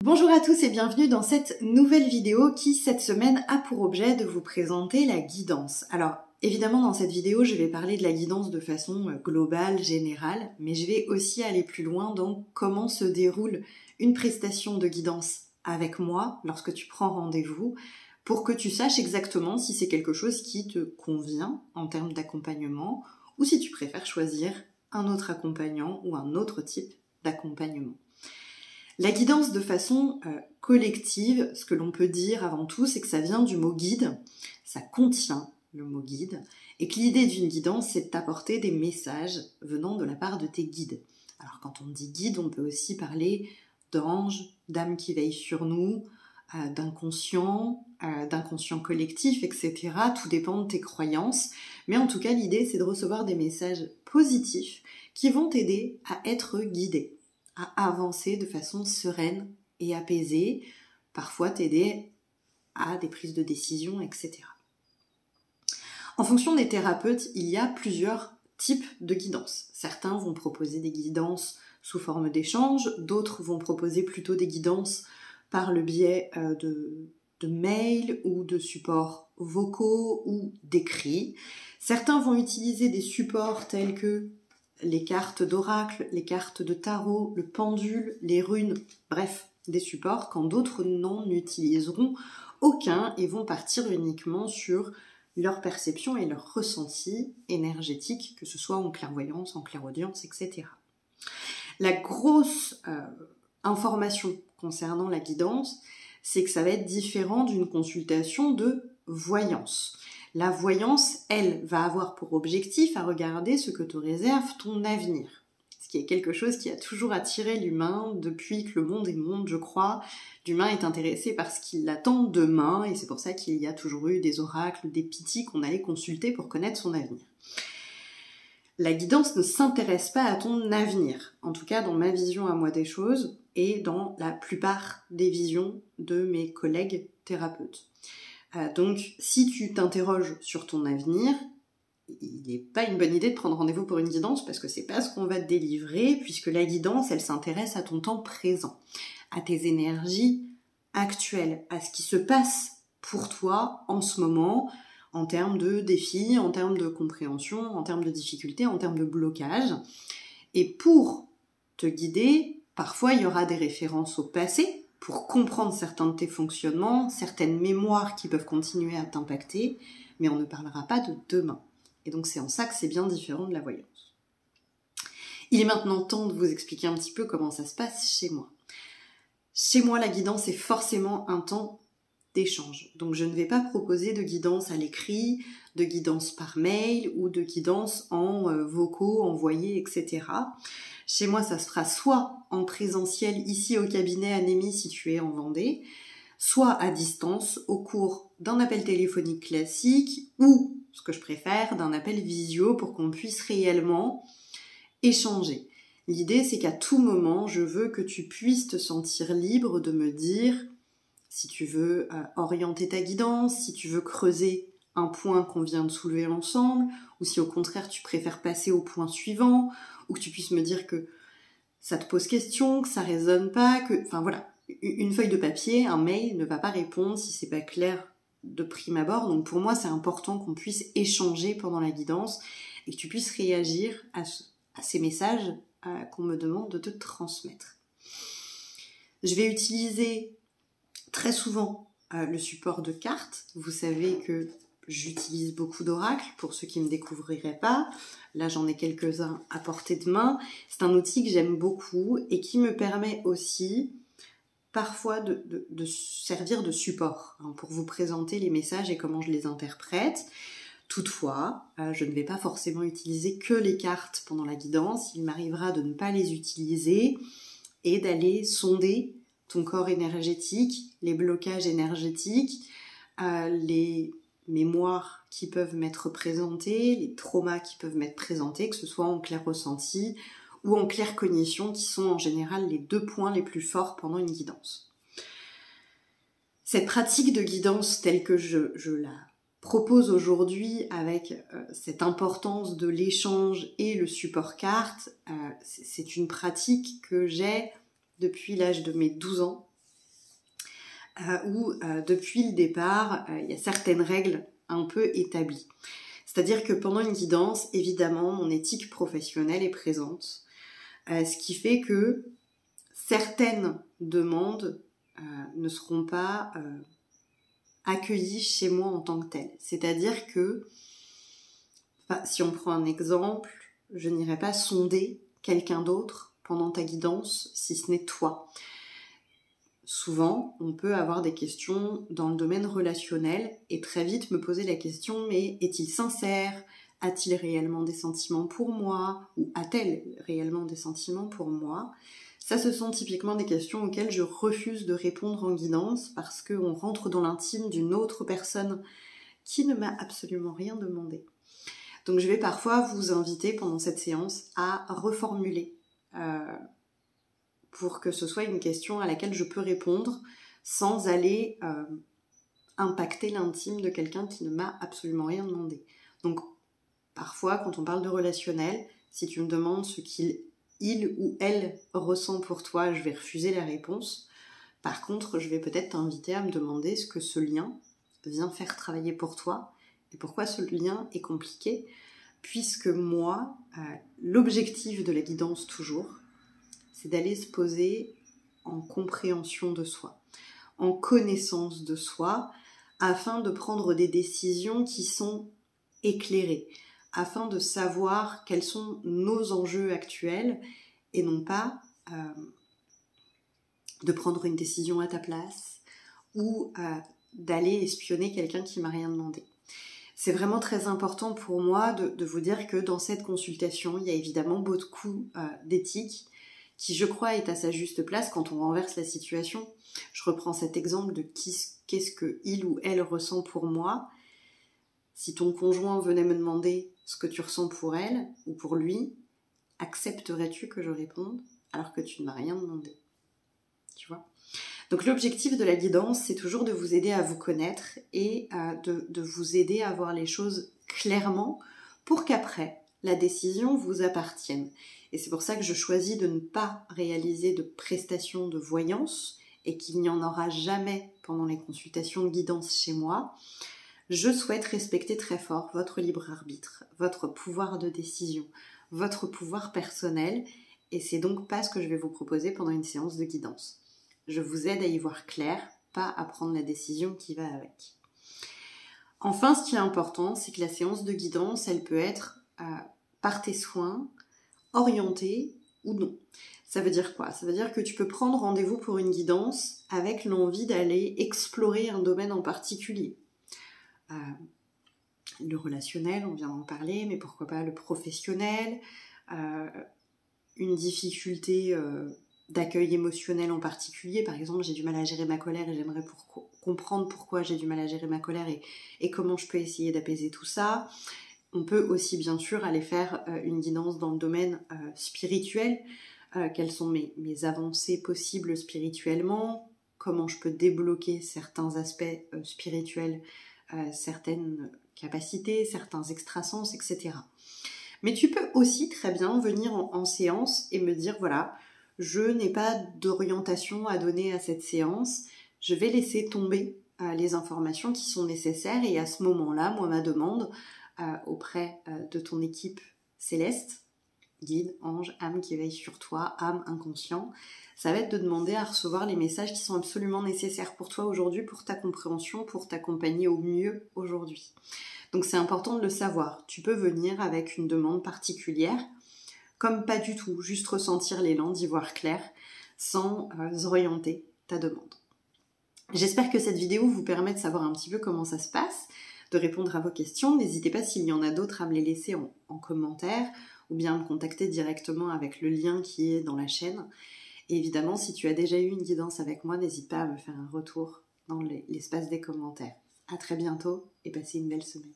Bonjour à tous et bienvenue dans cette nouvelle vidéo qui, cette semaine, a pour objet de vous présenter la guidance. Alors, évidemment, dans cette vidéo, je vais parler de la guidance de façon globale, générale, mais je vais aussi aller plus loin dans comment se déroule une prestation de guidance avec moi lorsque tu prends rendez-vous, pour que tu saches exactement si c'est quelque chose qui te convient en termes d'accompagnement ou si tu préfères choisir un autre accompagnant ou un autre type d'accompagnement. La guidance de façon collective, ce que l'on peut dire avant tout, c'est que ça vient du mot guide, ça contient le mot guide, et que l'idée d'une guidance, c'est de t'apporter des messages venant de la part de tes guides. Alors quand on dit guide, on peut aussi parler d'anges, d'âmes qui veillent sur nous, d'inconscient collectif, etc. Tout dépend de tes croyances, mais en tout cas l'idée c'est de recevoir des messages positifs qui vont t'aider à être guidé, à avancer de façon sereine et apaisée, parfois t'aider à des prises de décision, etc. En fonction des thérapeutes, il y a plusieurs types de guidance. Certains vont proposer des guidances sous forme d'échange, d'autres vont proposer plutôt des guidances par le biais de mails ou de supports vocaux ou d'écrits. Certains vont utiliser des supports tels que les cartes d'oracle, les cartes de tarot, le pendule, les runes, bref, des supports, quand d'autres n'en utiliseront aucun et vont partir uniquement sur leur perception et leur ressenti énergétique, que ce soit en clairvoyance, en clairaudience, etc. La grosse information concernant la guidance, c'est que ça va être différent d'une consultation de voyance. La voyance, elle, va avoir pour objectif à regarder ce que te réserve ton avenir. Ce qui est quelque chose qui a toujours attiré l'humain depuis que le monde est monde, je crois. L'humain est intéressé par ce qu'il attend demain, et c'est pour ça qu'il y a toujours eu des oracles, des pythis qu'on allait consulter pour connaître son avenir. La guidance ne s'intéresse pas à ton avenir, en tout cas dans ma vision à moi des choses, et dans la plupart des visions de mes collègues thérapeutes. Donc, si tu t'interroges sur ton avenir, il n'est pas une bonne idée de prendre rendez-vous pour une guidance parce que c'est pas ce qu'on va te délivrer, puisque la guidance, elle s'intéresse à ton temps présent, à tes énergies actuelles, à ce qui se passe pour toi en ce moment, en termes de défis, en termes de compréhension, en termes de difficultés, en termes de blocage. Et pour te guider, parfois il y aura des références au passé, pour comprendre certains de tes fonctionnements, certaines mémoires qui peuvent continuer à t'impacter, mais on ne parlera pas de demain. Et donc c'est en ça que c'est bien différent de la voyance. Il est maintenant temps de vous expliquer un petit peu comment ça se passe chez moi. Chez moi, la guidance est forcément un temps d'échange. Donc je ne vais pas proposer de guidance à l'écrit, de guidance par mail ou de guidance en vocaux, envoyés, etc. Chez moi, ça se fera soit en présentiel ici au cabinet Anémie situé en Vendée, soit à distance au cours d'un appel téléphonique classique ou, ce que je préfère, d'un appel visio pour qu'on puisse réellement échanger. L'idée, c'est qu'à tout moment, je veux que tu puisses te sentir libre de me dire si tu veux orienter ta guidance, si tu veux creuser un point qu'on vient de soulever ensemble, ou si au contraire tu préfères passer au point suivant, ou que tu puisses me dire que ça te pose question, que ça résonne pas, enfin voilà, une feuille de papier, un mail ne va pas répondre si c'est pas clair de prime abord. Donc pour moi c'est important qu'on puisse échanger pendant la guidance et que tu puisses réagir à ces messages qu'on me demande de te transmettre. Je vais utiliser très souvent le support de cartes. Vous savez que j'utilise beaucoup d'oracles pour ceux qui ne me découvriraient pas. Là, j'en ai quelques-uns à portée de main. C'est un outil que j'aime beaucoup et qui me permet aussi parfois de servir de support pour vous présenter les messages et comment je les interprète. Toutefois, je ne vais pas forcément utiliser que les cartes pendant la guidance. Il m'arrivera de ne pas les utiliser et d'aller sonder ton corps énergétique, les blocages énergétiques, les mémoires qui peuvent m'être présentées, les traumas qui peuvent m'être présentés, que ce soit en clair ressenti ou en claire cognition, qui sont en général les deux points les plus forts pendant une guidance. Cette pratique de guidance telle que je la propose aujourd'hui avec cette importance de l'échange et le support carte, c'est une pratique que j'ai depuis l'âge de mes 12 ans où depuis le départ, il y a certaines règles un peu établies. C'est-à-dire que pendant une guidance, évidemment, mon éthique professionnelle est présente, ce qui fait que certaines demandes ne seront pas accueillies chez moi en tant que telles. C'est-à-dire que, si on prend un exemple, je n'irai pas sonder quelqu'un d'autre pendant ta guidance si ce n'est toi. Souvent, on peut avoir des questions dans le domaine relationnel et très vite me poser la question, mais est-il sincère ? A-t-il réellement des sentiments pour moi ? Ou a-t-elle réellement des sentiments pour moi ? Ça, ce sont typiquement des questions auxquelles je refuse de répondre en guidance parce qu'on rentre dans l'intime d'une autre personne qui ne m'a absolument rien demandé. Donc je vais parfois vous inviter pendant cette séance à reformuler pour que ce soit une question à laquelle je peux répondre sans aller impacter l'intime de quelqu'un qui ne m'a absolument rien demandé. Donc parfois, quand on parle de relationnel, si tu me demandes ce qu'il ou elle ressent pour toi, je vais refuser la réponse. Par contre, je vais peut-être t'inviter à me demander ce que ce lien vient faire travailler pour toi et pourquoi ce lien est compliqué, puisque moi, l'objectif de la guidance toujours, c'est d'aller se poser en compréhension de soi, en connaissance de soi, afin de prendre des décisions qui sont éclairées, afin de savoir quels sont nos enjeux actuels et non pas de prendre une décision à ta place ou d'aller espionner quelqu'un qui m'a rien demandé. C'est vraiment très important pour moi de vous dire que dans cette consultation, il y a évidemment beaucoup d'éthique qui, je crois, est à sa juste place quand on renverse la situation. Je reprends cet exemple de qu'est-ce que il ou elle ressent pour moi. Si ton conjoint venait me demander ce que tu ressens pour elle ou pour lui, accepterais-tu que je réponde alors que tu ne m'as rien demandé ? Tu vois ? Donc l'objectif de la guidance, c'est toujours de vous aider à vous connaître et de vous aider à voir les choses clairement pour qu'après, la décision vous appartienne. Et c'est pour ça que je choisis de ne pas réaliser de prestations de voyance et qu'il n'y en aura jamais pendant les consultations de guidance chez moi. Je souhaite respecter très fort votre libre arbitre, votre pouvoir de décision, votre pouvoir personnel, et c'est donc pas ce que je vais vous proposer pendant une séance de guidance. Je vous aide à y voir clair, pas à prendre la décision qui va avec. Enfin, ce qui est important, c'est que la séance de guidance, elle peut être par tes soins, orientée ou non. Ça veut dire quoi ? Ça veut dire que tu peux prendre rendez-vous pour une guidance avec l'envie d'aller explorer un domaine en particulier. Le relationnel, on vient d'en parler, mais pourquoi pas le professionnel, une difficulté d'accueil émotionnel en particulier. Par exemple, j'ai du mal à gérer ma colère et j'aimerais comprendre pourquoi j'ai du mal à gérer ma colère et comment je peux essayer d'apaiser tout ça. On peut aussi bien sûr aller faire une guidance dans le domaine spirituel. Quelles sont mes avancées possibles spirituellement, comment je peux débloquer certains aspects spirituels, certaines capacités, certains extrasens, etc. Mais tu peux aussi très bien venir en séance et me dire, voilà, je n'ai pas d'orientation à donner à cette séance, je vais laisser tomber les informations qui sont nécessaires et à ce moment-là, moi, ma demande auprès de ton équipe céleste, guide, ange, âme qui veille sur toi, âme, inconscient, ça va être de demander à recevoir les messages qui sont absolument nécessaires pour toi aujourd'hui, pour ta compréhension, pour t'accompagner au mieux aujourd'hui. Donc c'est important de le savoir. Tu peux venir avec une demande particulière, comme pas du tout, juste ressentir l'élan d'y voir clair, sans orienter ta demande. J'espère que cette vidéo vous permet de savoir un petit peu comment ça se passe, de répondre à vos questions. N'hésitez pas s'il y en a d'autres à me les laisser en commentaire ou bien me contacter directement avec le lien qui est dans la chaîne. Et évidemment, si tu as déjà eu une guidance avec moi, n'hésite pas à me faire un retour dans l'espace des commentaires. À très bientôt et passez une belle semaine.